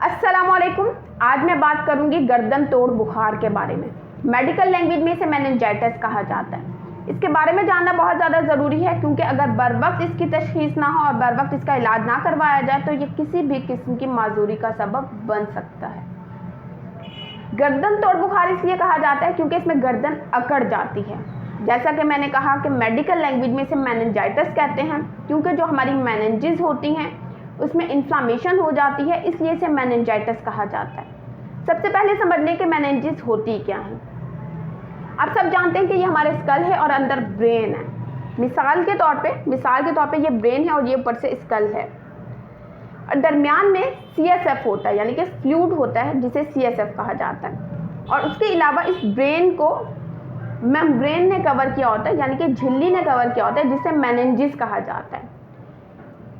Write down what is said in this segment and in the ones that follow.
अस्सलामुअलैकुम। आज मैं बात करूंगी गर्दन तोड़ बुखार के बारे में। मेडिकल लैंग्वेज में इसे मेनिंजाइटिस कहा जाता है। इसके बारे में जानना बहुत ज़्यादा ज़रूरी है क्योंकि अगर बर वक्त इसकी तशखीस ना हो और बर वक्त इसका इलाज ना करवाया जाए तो ये किसी भी किस्म की माजूरी का सबब बन सकता है। गर्दन तोड़ बुखार इसलिए कहा जाता है क्योंकि इसमें गर्दन अकड़ जाती है। जैसा कि मैंने कहा कि मेडिकल लैंग्वेज में इसे मेनिंजाइटिस कहते हैं क्योंकि जो हमारी मेनिंजेस होती हैं उसमें इन्फ्लामेशन हो जाती है, इसलिए इसे मेनिंजाइटिस कहा जाता है। सबसे पहले समझ लें कि मेनिंजेस होती क्या है। आप सब जानते हैं कि ये हमारे स्कल है और अंदर ब्रेन है। मिसाल के तौर पे ये ब्रेन है और ये ऊपर से स्कल है और दरमियान में CSF होता है, यानी कि फ्लूइड होता है जिसे CSF कहा जाता है। और उसके अलावा इस ब्रेन को मेम्ब्रेन ने कवर किया होता है, यानी कि झिल्ली ने कवर किया होता है, जिसे मेनिंजेस कहा जाता है।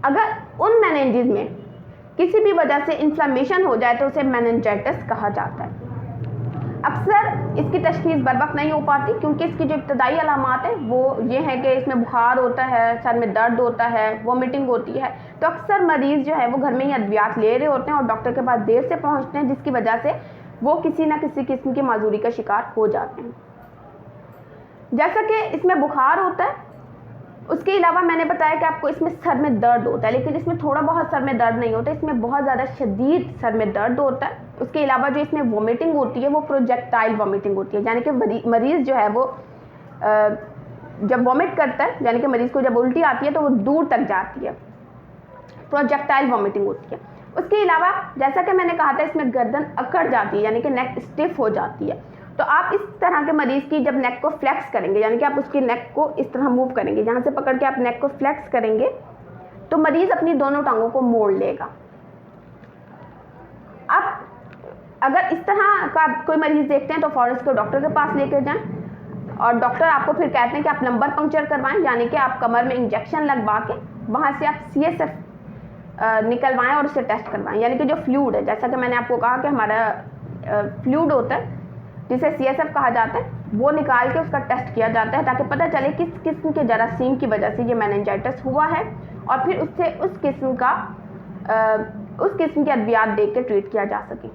अगर उन मेनिंजेस में किसी भी वजह से इन्फ्लेमेशन हो जाए तो उसे मेनिंजाइटिस कहा जाता है। अक्सर इसकी तशखीस बर वक्त नहीं हो पाती क्योंकि इसकी जो इब्तदाई अलामात है वो ये है कि इसमें बुखार होता है, सर में दर्द होता है, वोमिटिंग होती है। तो अक्सर मरीज़ जो है वो घर में ही अद्वियात ले रहे होते हैं और डॉक्टर के पास देर से पहुंचते हैं, जिसकी वजह से वो किसी न किसी किस्म की माजूरी का शिकार हो जाते हैं। जैसा कि इसमें बुखार होता है, उसके अलावा मैंने बताया कि आपको इसमें सर में दर्द होता है, लेकिन इसमें थोड़ा बहुत सर में दर्द नहीं होता, इसमें बहुत ज़्यादा शदीद सर में दर्द होता है। उसके अलावा जो इसमें वोमिटिंग होती है वो प्रोजेक्टाइल वोमिटिंग होती है, यानी कि मरीज़ जो है वो जब वोमिट करता है, यानी कि मरीज़ को जब उल्टी आती है तो वो दूर तक जाती है, प्रोजेक्टाइल वोमिटिंग होती है। उसके अलावा जैसा कि मैंने कहा था इसमें गर्दन अकड़ जाती है, यानी कि नेक स्टिफ हो जाती है। तो आप इस तरह के मरीज़ की जब नेक को फ्लेक्स करेंगे, यानी कि आप उसकी नेक को इस तरह मूव करेंगे, यहाँ से पकड़ के आप नेक को फ्लेक्स करेंगे तो मरीज़ अपनी दोनों टांगों को मोड़ लेगा। आप अगर इस तरह का कोई मरीज़ देखते हैं तो फ़ौरन उसको डॉक्टर के पास लेकर जाएं और डॉक्टर आपको फिर कहते हैं कि आप लंबर पंक्चर करवाएं, यानी कि आप कमर में इंजेक्शन लगवा के वहाँ से आप CSF निकलवाएं और उसे टेस्ट करवाएं, यानी कि जो फ्लूइड है, जैसा कि मैंने आपको कहा कि हमारा फ्लूइड होता है जिसे CSF कहा जाता है, वो निकाल के उसका टेस्ट किया जाता है ताकि पता चले किस किस्म के जरासीम की वजह से ये मेनिंजाइटिस हुआ है और फिर उससे उस किस्म की अद्वियात देख के ट्रीट किया जा सके।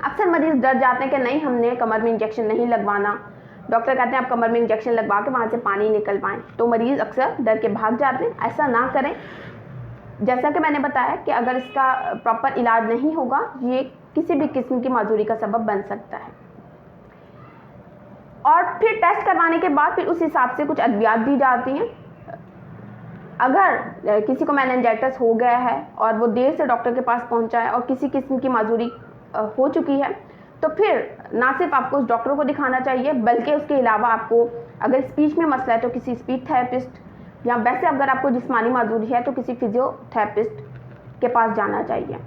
अक्सर मरीज़ डर जाते हैं कि नहीं, हमने कमर में इंजेक्शन नहीं लगवाना, डॉक्टर कहते हैं आप कमर में इंजेक्शन लगवा के वहाँ से पानी निकलवाएं, तो मरीज़ अक्सर डर के भाग जाते हैं। ऐसा ना करें। जैसा कि मैंने बताया कि अगर इसका प्रॉपर इलाज नहीं होगा ये किसी भी किस्म की माजूरी का सबब बन सकता है। और फिर टेस्ट करवाने के बाद फिर उस हिसाब से कुछ अद्वियात दी जाती हैं। अगर किसी को मेनिंजाइटिस हो गया है और वो देर से डॉक्टर के पास पहुंचा है और किसी किस्म की माजूरी हो चुकी है तो फिर ना सिर्फ आपको उस डॉक्टर को दिखाना चाहिए बल्कि उसके अलावा आपको अगर स्पीच में मसला है तो किसी स्पीच थेरेपिस्ट, या वैसे अगर आपको जिस्मानी माजूरी है तो किसी फिजियोथेरेपिस्ट के पास जाना चाहिए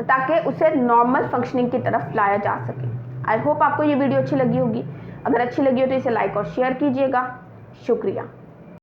ताकि उसे नॉर्मल फंक्शनिंग की तरफ लाया जा सके। आई होप आपको ये वीडियो अच्छी लगी होगी। अगर अच्छी लगी हो तो इसे लाइक और शेयर कीजिएगा। शुक्रिया।